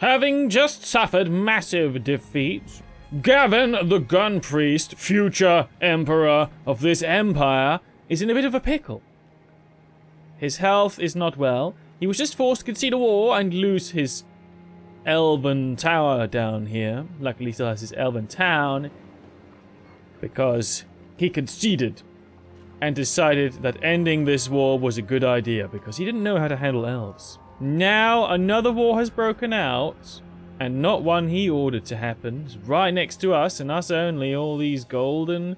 Having just suffered massive defeat, Gavin, the gun priest, future emperor of this empire, is in a bit of a pickle. His health is not well. He was just forced to concede a war and lose his elven tower down here. Luckily, he still has his elven town because he conceded and decided that ending this war was a good idea because he didn't know how to handle elves. Now another war has broken out, and not one he ordered to happen. It's right next to us, and us only. All these golden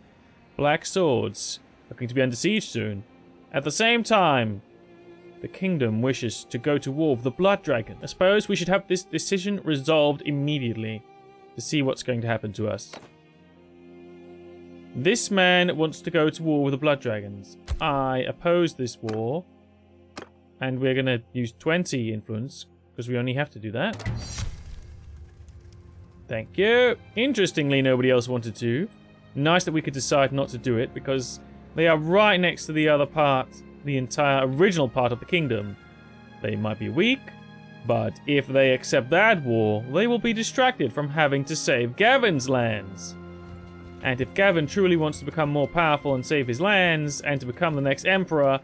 black swords looking to be under siege soon. At the same time, the kingdom wishes to go to war with the Blood Dragon. I suppose we should have this decision resolved immediately to see what's going to happen to us. This man wants to go to war with the Blood Dragons. I oppose this war. And we're going to use 20 influence, because we only have to do that. Thank you. Interestingly, nobody else wanted to. Nice that we could decide not to do it, because they are right next to the other part, the entire original part of the kingdom. They might be weak, but if they accept that war, they will be distracted from having to save Gavin's lands. And if Gavin truly wants to become more powerful and save his lands, and to become the next emperor,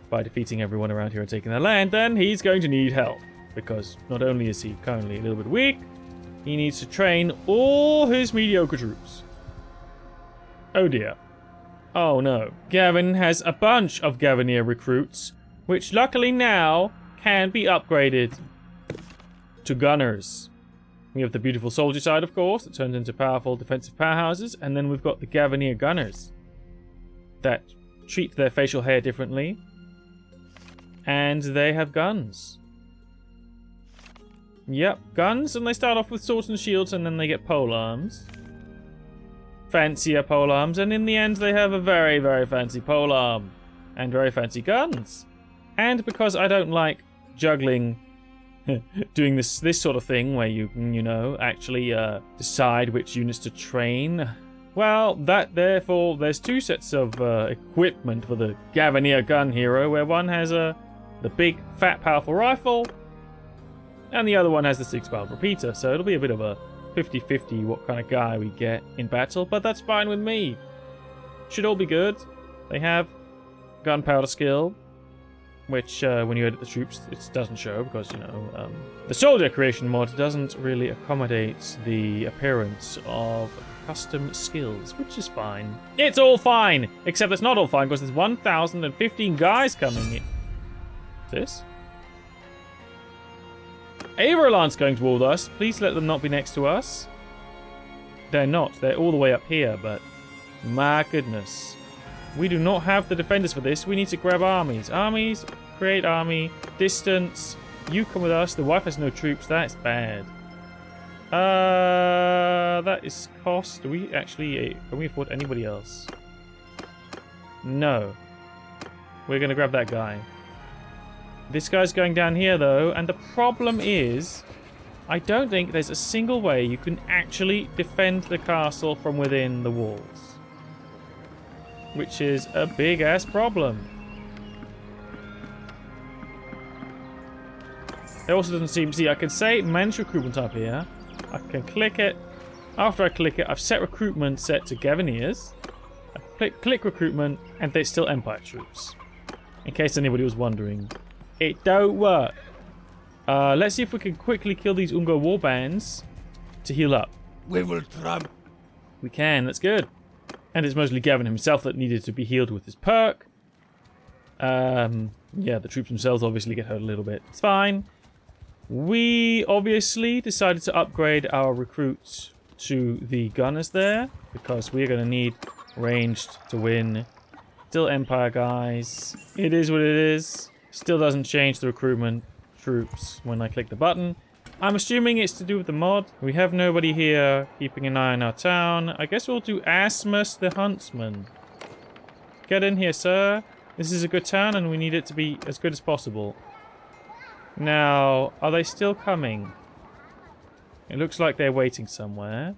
by defeating everyone around here and taking their land, then he's going to need help. Because not only is he currently a little bit weak, he needs to train all his mediocre troops. Oh dear. Oh no. Gavin has a bunch of Gavinier recruits, which luckily now can be upgraded to gunners. We have the beautiful soldier side, of course, that turns into powerful defensive powerhouses, and then we've got the Gavinier gunners that treat their facial hair differently. And they have guns. Yep, guns, and they start off with swords and shields, and then they get polearms. Fancier polearms, and in the end they have a very, very fancy polearm. And very fancy guns. And because I don't like juggling, doing this sort of thing, where you know, actually decide which units to train, well, therefore, there's two sets of equipment for the Gavinier gun hero, where one has the big, fat, powerful rifle, and the other one has the 6-barrel repeater, so it'll be a bit of a 50-50 what kind of guy we get in battle, but that's fine with me. Should all be good. They have gunpowder skill, which when you edit the troops, it doesn't show, because, you know, the soldier creation mod doesn't really accommodate the appearance of custom skills, which is fine. It's all fine! Except it's not all fine, because there's 1,015 guys coming in. This? Averland's going to war with us. Please let them not be next to us. They're not. They're all the way up here, but my goodness. We do not have the defenders for this. We need to grab armies. Armies, create army, distance. You come with us. The wife has no troops. That's bad. That is cost. Do we actually... Can we afford anybody else? No. We're going to grab that guy. This guy's going down here, though, and the problem is, I don't think there's a single way you can actually defend the castle from within the walls. Which is a big-ass problem. It also doesn't seem... See, I can say manage recruitment up here. I can click it. After I click it, I've set recruitment set to Gaviniers. I click recruitment, and they're still Empire troops. In case anybody was wondering. It don't work. Let's see if we can quickly kill these Ungo warbands to heal up. We will try. We can, that's good. And it's mostly Gavin himself that needed to be healed with his perk. Yeah, the troops themselves obviously get hurt a little bit. It's fine. We obviously decided to upgrade our recruits to the gunners there, because we're going to need ranged to win. Still Empire guys. It is what it is. Still doesn't change the recruitment troops when I click the button. I'm assuming it's to do with the mod. We have nobody here keeping an eye on our town. I guess we'll do Asmus the Huntsman. Get in here, sir. This is a good town and we need it to be as good as possible. Now, are they still coming? It looks like they're waiting somewhere.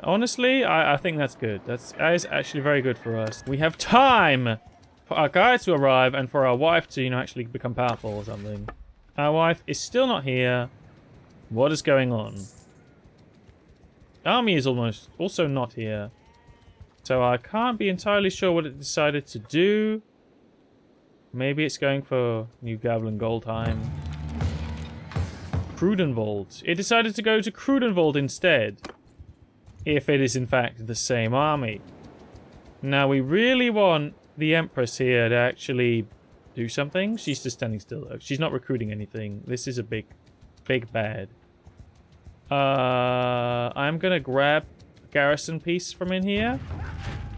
Honestly, I think that's good. That is actually very good for us. We have time for our guy to arrive and for our wife to, you know, actually become powerful or something. Our wife is still not here. What is going on? Army is also not here. So I can't be entirely sure what it decided to do. Maybe it's going for New Gavin Goldheim. Crudenwald. It decided to go to Crudenwald instead. If it is in fact the same army. Now we really want the Empress here to actually do something. She's just standing still though. She's not recruiting anything. This is a big bad. I'm gonna grab a garrison piece from in here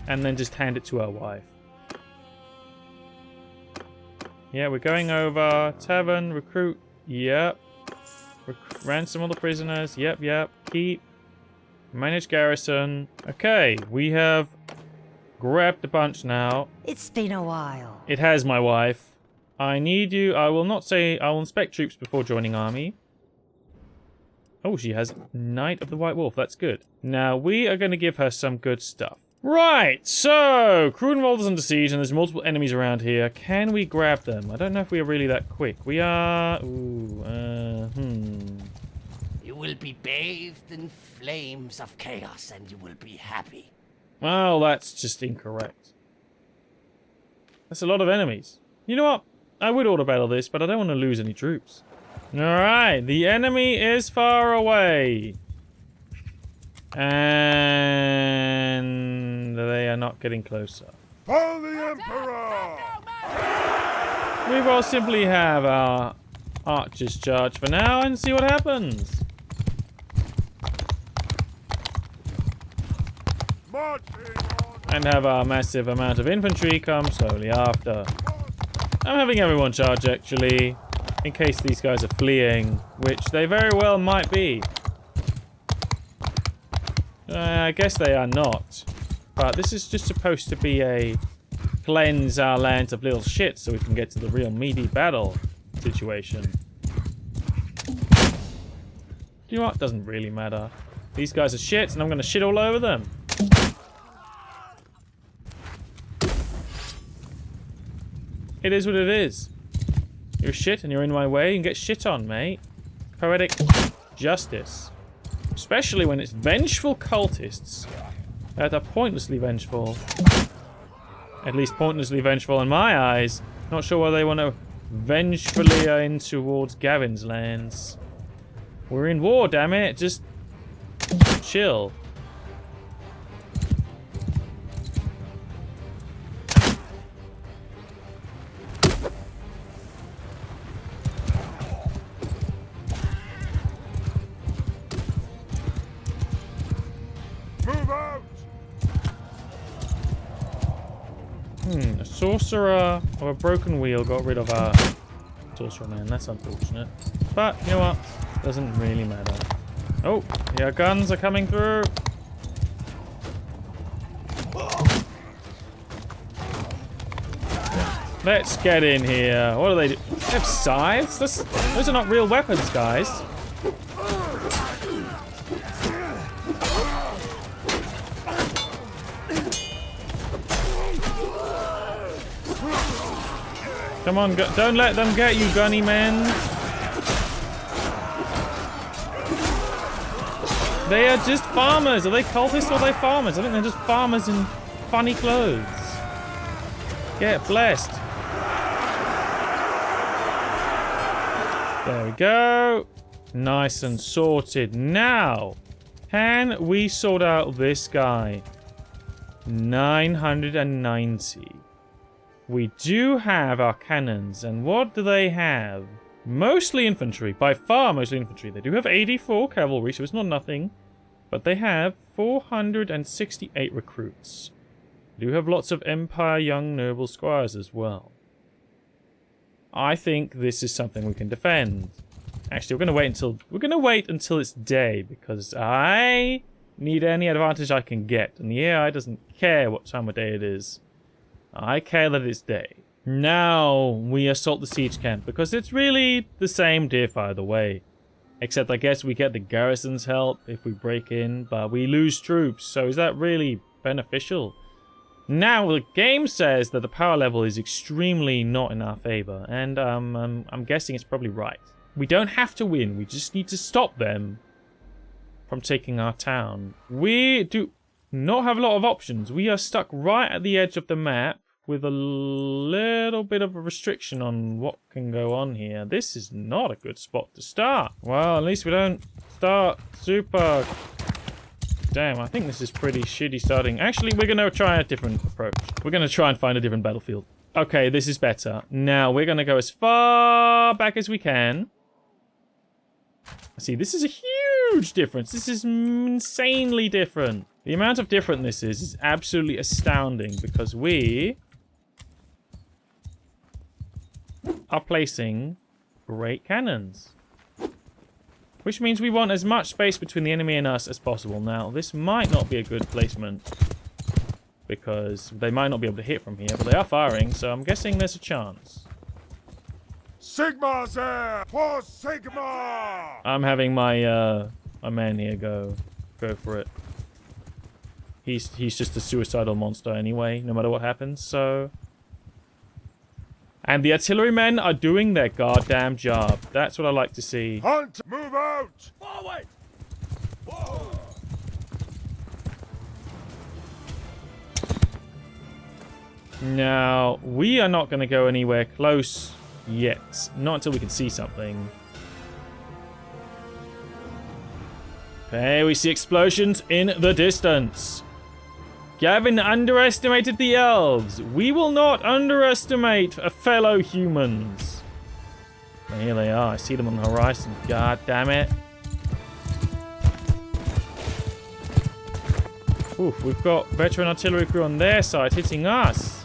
and then just hand it to our wife. Yeah, we're going over. Tavern, recruit. Yep. Ransom all the prisoners. Yep. Keep. Manage garrison. Okay, we have grabbed a bunch now. It's been a while. It has, my wife. I need you. I will not say I will inspect troops before joining army. Oh, she has Knight of the White Wolf. That's good. Now, we are going to give her some good stuff. Right, so, Crudenwald is under siege and there's multiple enemies around here. Can we grab them? I don't know if we are really that quick. We are... Ooh, You will be bathed in flames of chaos and you will be happy. Well, that's just incorrect. That's a lot of enemies. You know what? I would auto battle this, but I don't want to lose any troops. Alright, the enemy is far away. And they are not getting closer. For the Emperor! We will simply have our archers charge for now and see what happens. Marching on! And have our massive amount of infantry come slowly after. I'm having everyone charge actually, in case these guys are fleeing, which they very well might be. I guess they are not. But this is just supposed to be a cleanse our lands of little shit so we can get to the real meaty battle situation. Do you know what? Doesn't really matter. These guys are shit and I'm going to shit all over them. It is what it is. You're shit and you're in my way. You can get shit on, mate. Poetic justice. Especially when it's vengeful cultists that are pointlessly vengeful. At least pointlessly vengeful in my eyes. Not sure why they want to vengefully in towards Gavin's lands. We're in war, damn it. Just chill. Move out! A sorcerer of a broken wheel got rid of our sorcerer man. That's unfortunate. But, you know what? Doesn't really matter. Oh, yeah, guns are coming through. Let's get in here. What do they do? They have scythes? Those are not real weapons, guys. Come on, don't let them get you, gunny men. They are just farmers. Are they cultists or are they farmers? I think they're just farmers in funny clothes. Get blessed. There we go. Nice and sorted. Now, can we sort out this guy? 990. We do have our cannons, and what do they have? Mostly infantry, by far mostly infantry. They do have 84 cavalry, so it's not nothing. But they have 468 recruits. They do have lots of Empire young noble squires as well. I think this is something we can defend. Actually, we're gonna wait until it's day, because I need any advantage I can get, and the AI doesn't care what time of day it is. I care that it's day. Now we assault the siege camp, because it's really the same diff either way. Except I guess we get the garrison's help if we break in, but we lose troops, so is that really beneficial? Now the game says that the power level is extremely not in our favor, and I'm guessing it's probably right. We don't have to win. We just need to stop them from taking our town. We do not have a lot of options. We are stuck right at the edge of the map with a little bit of a restriction on what can go on here. This is not a good spot to start. Well, at least we don't start super... Damn, I think this is pretty shitty starting. Actually, we're going to try a different approach. We're going to try and find a different battlefield. Okay, this is better. Now, we're going to go as far back as we can. See, this is a huge difference. This is insanely different. The amount of different this is absolutely astounding because we are placing great cannons. Which means we want as much space between the enemy and us as possible. Now, this might not be a good placement because they might not be able to hit from here, but they are firing, so I'm guessing there's a chance. Sigmar's there! For Sigmar! I'm having my my man here go for it. He's just a suicidal monster anyway, no matter what happens, so... And the artillerymen are doing their goddamn job. That's what I like to see. Hunt! Move out! Forward! Whoa. Now, we are not going to go anywhere close yet. Not until we can see something. Okay, we see explosions in the distance. Gavin underestimated the elves. We will not underestimate fellow humans. And here they are. I see them on the horizon. God damn it. Oof, we've got veteran artillery crew on their side hitting us.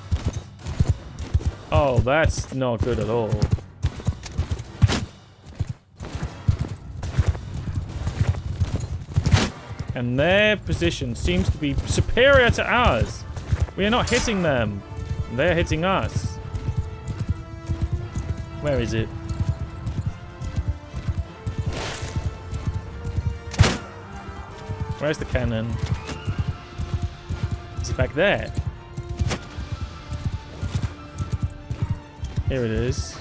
Oh, that's not good at all. And their position seems to be superior to ours. We are not hitting them. They're hitting us. Where is it? Where's the cannon? Is it back there? Here it is.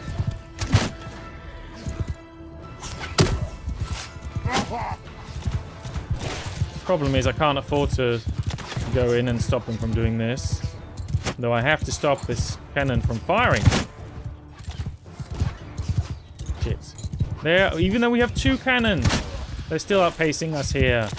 Problem is I can't afford to go in and stop them from doing this. Though I have to stop this cannon from firing. Shit. There, even though we have 2 cannons, they're still outpacing us here.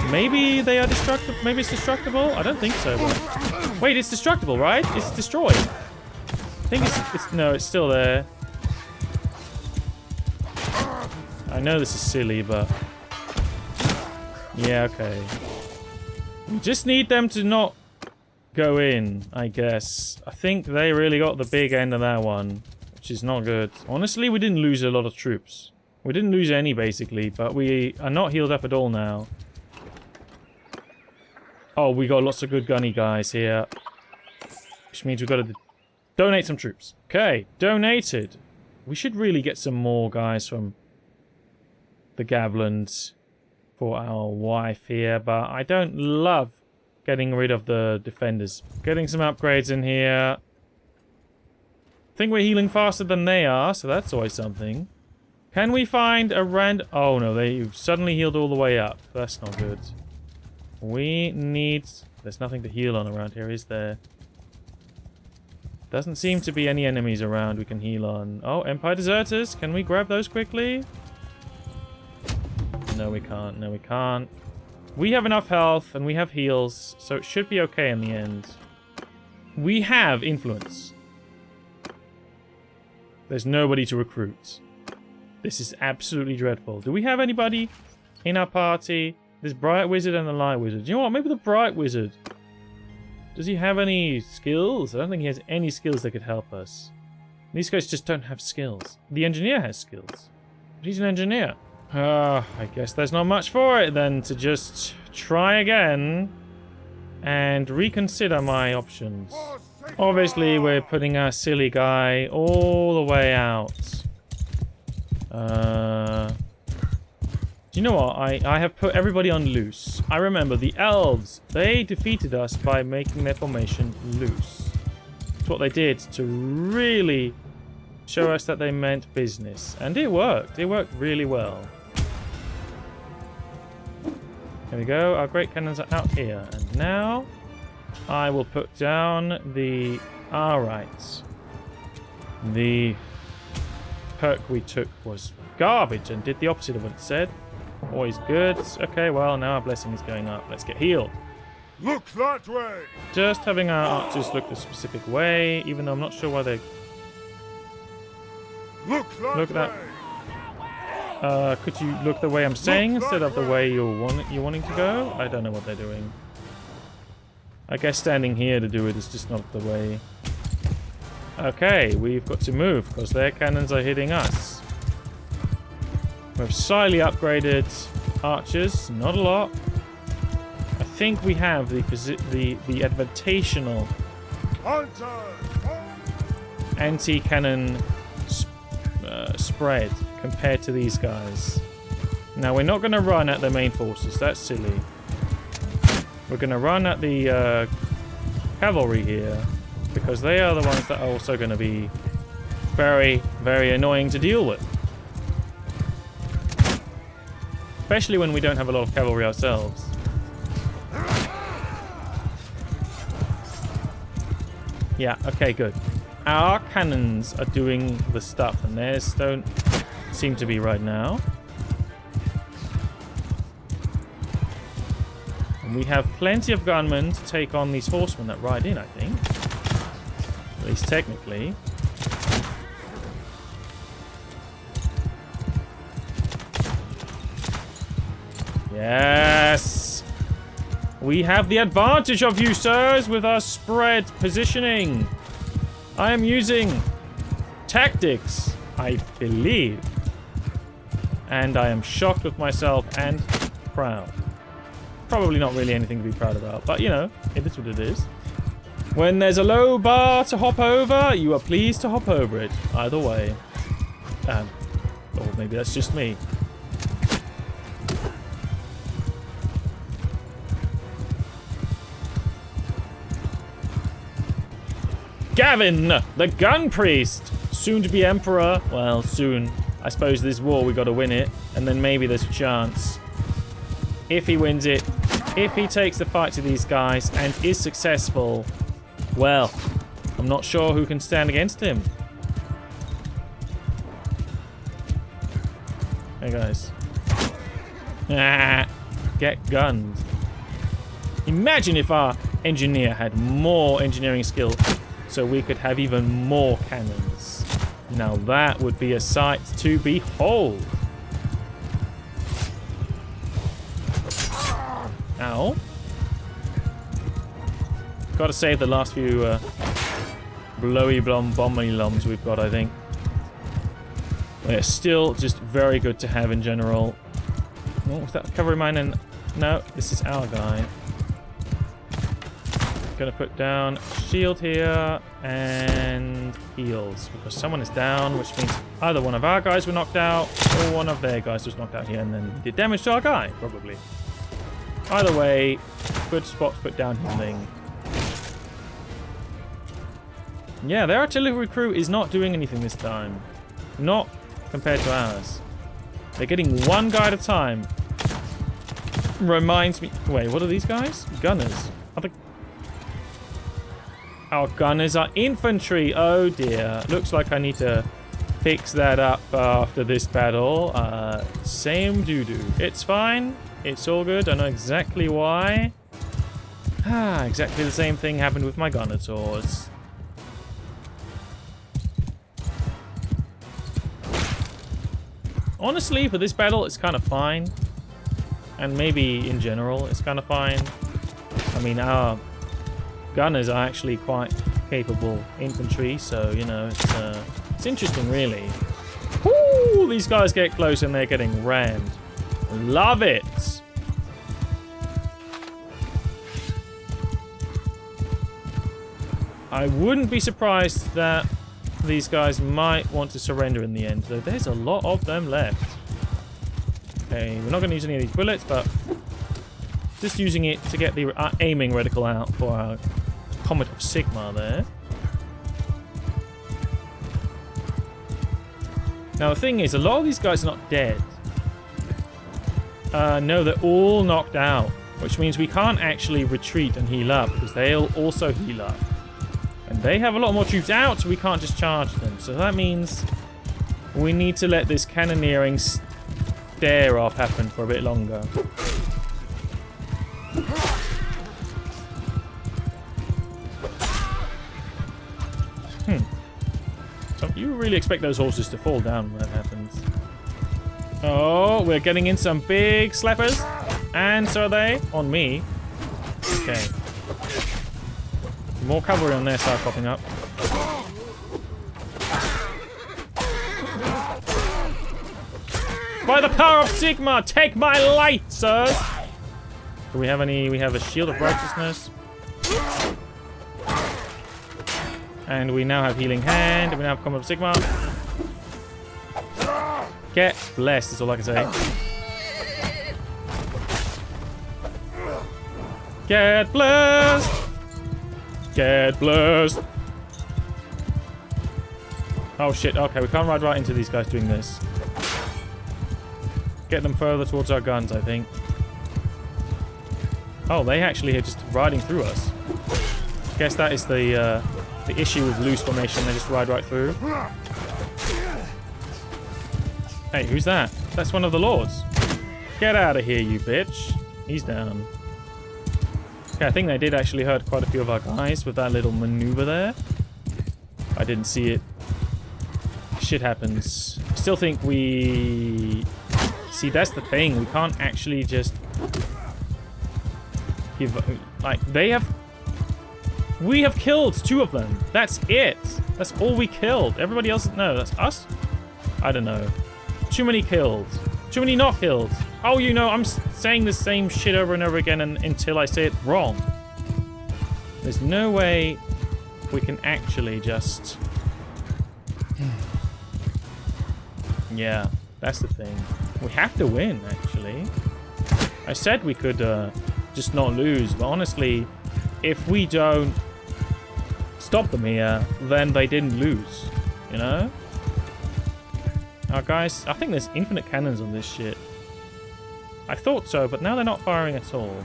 Maybe they are destructible. Maybe it's destructible? I don't think so. But... Wait, it's destructible, right? It's destroyed. I think it's no, it's still there. I know this is silly, but... Yeah, okay. We just need them to not go in, I guess. I think they really got the big end of that one, which is not good. Honestly, we didn't lose a lot of troops. We didn't lose any, basically, but we are not healed up at all now. Oh, we got lots of good gunny guys here. Which means we've got to donate some troops. Okay, donated. We should really get some more guys from... the Gavlands for our wife here, but I don't love getting rid of the defenders. Getting some upgrades in here. I think we're healing faster than they are, so that's always something. Can we find a oh no, they've suddenly healed all the way up. That's not good. We need... There's nothing to heal on around here, is there? Doesn't seem to be any enemies around we can heal on. Oh, Empire deserters. Can we grab those quickly? No, we can't. No, we can't. We have enough health and we have heals, so it should be okay in the end. We have influence. There's nobody to recruit. This is absolutely dreadful. Do we have anybody in our party? There's Bright Wizard and the Light Wizard. You know what? Maybe the Bright Wizard. Does he have any skills? I don't think he has any skills that could help us. These guys just don't have skills. The Engineer has skills. But he's an engineer. I guess there's not much for it then to just try again and reconsider my options. Obviously, we're putting our silly guy all the way out. Do you know what? I have put everybody on loose. I remember the elves. They defeated us by making their formation loose. That's what they did to really show us that they meant business. And it worked. It worked really well. There we go. Our great cannons are out here. And now I will put down the... Alright. The perk we took was garbage and did the opposite of what it said. Always good. Okay, well, now our blessing is going up. Let's get healed. Look that way! Just having our archers look a specific way, even though I'm not sure why they... Look that Look at that. Could you look the way I'm saying instead of the way you're wanting to go? I don't know what they're doing. I guess standing here to do it is just not the way. Okay, we've got to move because their cannons are hitting us. We've slightly upgraded archers, not a lot. I think we have the advantational anti-cannon spread compared to these guys. Now we're not going to run at the main forces. That's silly. We're going to run at the cavalry here because they are the ones that are also going to be very, very annoying to deal with. Especially when we don't have a lot of cavalry ourselves. Yeah, okay, good. Our cannons are doing the stuff, and theirs don't seem to be right now. And we have plenty of gunmen to take on these horsemen that ride in, I think. At least technically. Yes! We have the advantage of you, sirs, with our spread positioning. I am using tactics, I believe. And I am shocked with myself and proud. Probably not really anything to be proud about, but you know, it is what it is. When there's a low bar to hop over, you are pleased to hop over it. Either way. Or maybe that's just me. Gavin, the gun priest, soon to be emperor. Well, soon. I suppose this war we got to win it, and then maybe there's a chance. If he wins it, if he takes the fight to these guys and is successful, well, I'm not sure who can stand against him. Hey guys, get gunned. Imagine if our engineer had more engineering skill. So we could have even more cannons. Now that would be a sight to behold. Ow. Gotta save the last few blowy bomby lums we've got, I think. They're still just very good to have in general. What was that cavalry mine? And no, this is our guy. Gonna put down shield here and heals because someone is down, which means either one of our guys were knocked out or one of their guys was knocked out here and then did damage to our guy, probably. Either way, good spot to put down healing. Yeah, their artillery crew is not doing anything this time. Not compared to ours. They're getting one guy at a time. Reminds me... Wait, what are these guys? Gunners. Are they... Our gunners are infantry. Oh dear. Looks like I need to fix that up after this battle. Same doo-doo. It's fine. It's all good. I know exactly why. Exactly the same thing happened with my gunnertors. Honestly, for this battle, it's kind of fine. And maybe in general, it's kind of fine. I mean, our gunners are actually quite capable infantry, so, you know, it's interesting, really. Woo! These guys get close and they're getting rammed. Love it! I wouldn't be surprised that these guys might want to surrender in the end, though there's a lot of them left. Okay, we're not going to use any of these bullets, but just using it to get the aiming reticle out for our Comet of Sigmar there. Now the thing is, a lot of these guys are not dead. No, they're all knocked out, which means we can't actually retreat and heal up because they'll also heal up. And they have a lot more troops out, so we can't just charge them. So that means we need to let this cannoneering stare-off happen for a bit longer. So you really expect those horses to fall down when that happens. Oh, we're getting in some big slappers. And so are they. On me. Okay. More cavalry on their side popping up. By the power of Sigmar, take my light, sirs! Do we have any? We have a shield of righteousness. And we now have healing hand. And we now have combat of Sigmar. Get blessed is all I can say. Get blessed! Get blessed! Oh shit, okay, we can't ride right into these guys doing this. Get them further towards our guns, I think. Oh, they actually are just riding through us. Guess that is the issue with loose formation, they just ride right through. Hey, who's that? That's one of the lords. Get out of here, you bitch. He's down. Okay, I think they did actually hurt quite a few of our guys with that little maneuver there. I didn't see it. Shit happens. I still think we... See, that's the thing. We can't actually just give... Like, they have... We have killed 2 of them. That's it. That's all we killed. Everybody else... No, that's us? I don't know. Too many kills. Too many not killed. Oh, you know, I'm saying the same shit over and over again until I say it wrong. There's no way we can actually just... Yeah, that's the thing. We have to win, actually. I said we could just not lose, but honestly, if we don't stop them here, then they didn't lose, you know? Now, guys, I think there's infinite cannons on this shit. I thought so, but now they're not firing at all.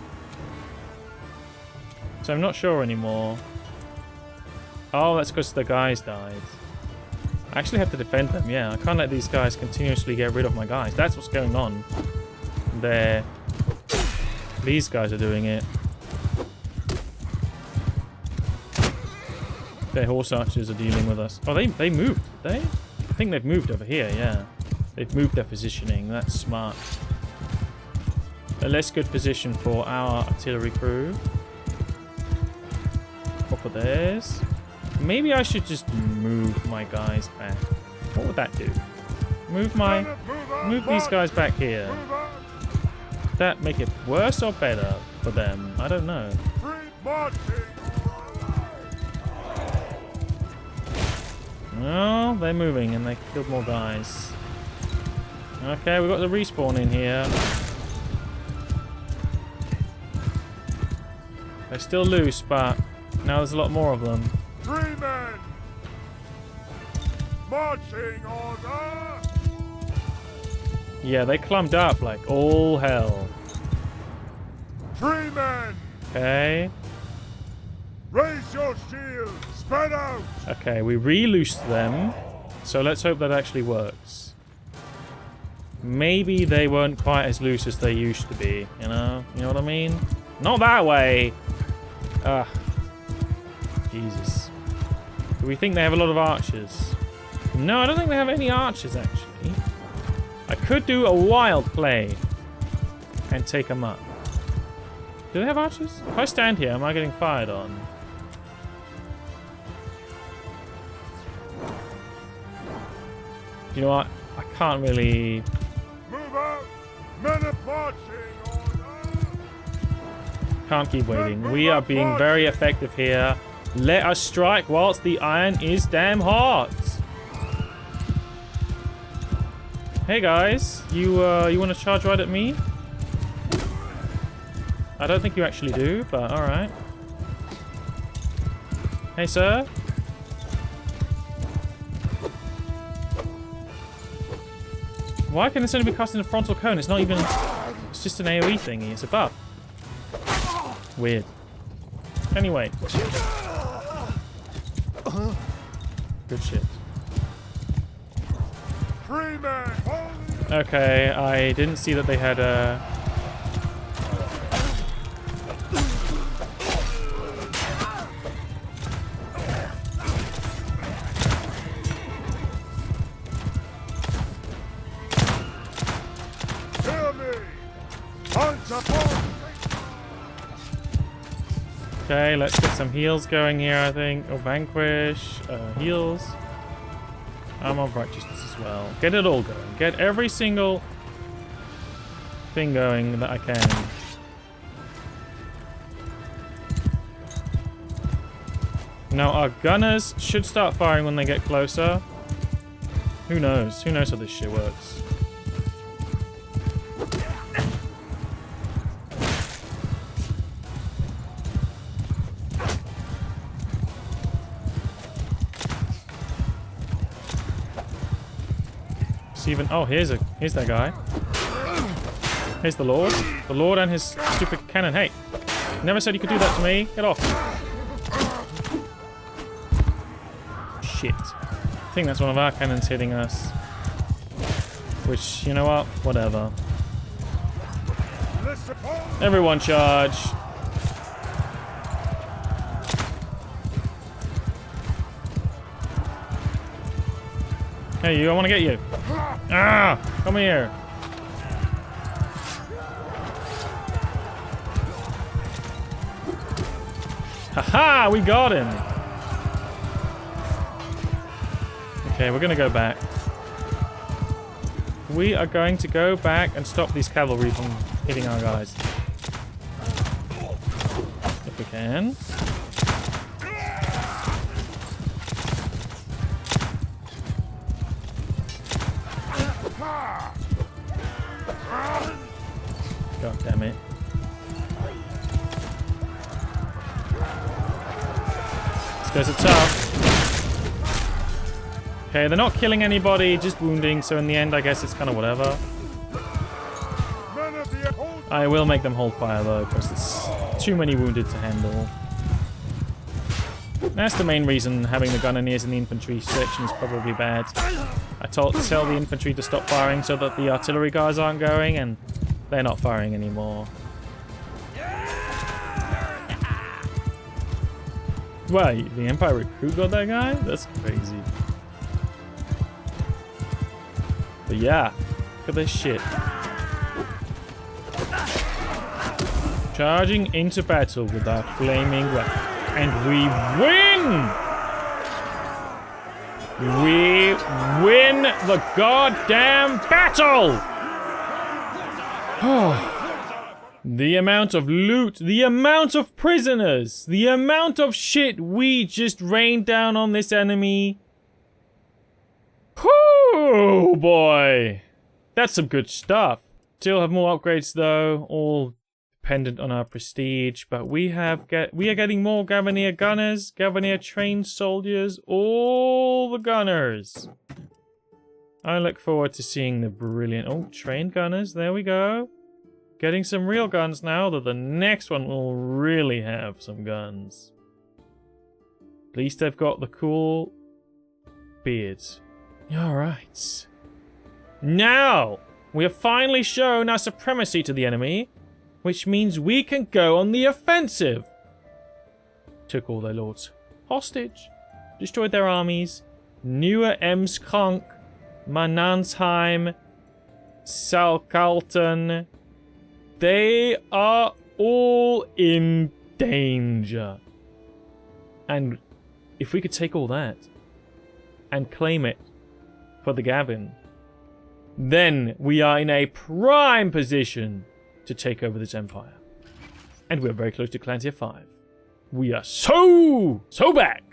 So I'm not sure anymore. Oh, that's because the guys died. I actually have to defend them, yeah. I can't let these guys continuously get rid of my guys. That's what's going on. These guys are doing it. Their horse archers are dealing with us. Oh, they moved, did they? I think they've moved over here, yeah. They've moved their positioning. That's smart. A less good position for our artillery crew. Or for theirs. Maybe I should just move my guys back. What would that do? Move these guys back here. Would that make it worse or better for them? I don't know. No, they're moving and they killed more guys. Okay, we've got the respawn in here. They're still loose, but now there's a lot more of them. 3 men! Marching order! Yeah, they clumped up like all hell. 3 men! Okay. Raise your shield! Spread out! Okay, we re-loosed them. So let's hope that actually works. Maybe they weren't quite as loose as they used to be, you know? You know what I mean? Not that way! Ugh. Jesus. Do we think they have a lot of archers? No, I don't think they have any archers, actually. I could do a wild play and take them up. Do they have archers? If I stand here, am I getting fired on? You know what? I can't really... Move out! Men are marching order! Can't keep waiting. We are being very effective here. Let us strike whilst the iron is damn hot. Hey guys, you want to charge right at me? I don't think you actually do, but all right. Hey sir. Why can this only be cast in a frontal cone? It's not even... It's just an AoE thingy. It's a buff. Weird. Anyway. Good shit. Okay, I didn't see that they had a... Okay, let's get some heals going here, I think. Oh, vanquish, heals. Armor of righteousness as well. Get it all going. Get every single thing going that I can. Now, our gunners should start firing when they get closer. Who knows? Who knows how this shit works? Even here's that guy. Here's the Lord and his stupid cannon. Hey, never said you could do that to me. Get off. Shit. I think that's one of our cannons hitting us. Which, you know what? Whatever. Everyone charge. Hey, you, I want to get you. Ah! Come here. Haha! We got him! Okay, we're gonna go back. We are going to go back and stop these cavalry from hitting our guys. If we can. God damn it. These guys are tough. Okay, they're not killing anybody, just wounding, so in the end I guess it's kind of whatever. I will make them hold fire though, because it's too many wounded to handle. That's the main reason having the gunneers in the infantry section is probably bad. I tell the infantry to stop firing so that the artillery guys aren't going, and they're not firing anymore. Wait, the Empire recruit got that guy? That's crazy. But yeah, look at this shit. Charging into battle with our flaming weapon. And we win! We win the goddamn battle! The amount of loot, the amount of prisoners, the amount of shit we just rained down on this enemy. Oh boy! That's some good stuff. Still have more upgrades though, all dependent on our prestige, but we are getting more Gavinier gunners, Gavinier trained soldiers, all the gunners. I look forward to seeing the brilliant, trained gunners, there we go. Getting some real guns now, that the next one will really have some guns. At least they've got the cool beards. Alright. Now, we have finally shown our supremacy to the enemy, which means we can go on the offensive. Took all their lords hostage, destroyed their armies, Nieuwe Emskrank, Manansheim, Salkalten. They are all in danger. And if we could take all that and claim it for the Gavin, then we are in a prime position to take over this empire. And we're very close to Clan Tier 5. We are so back!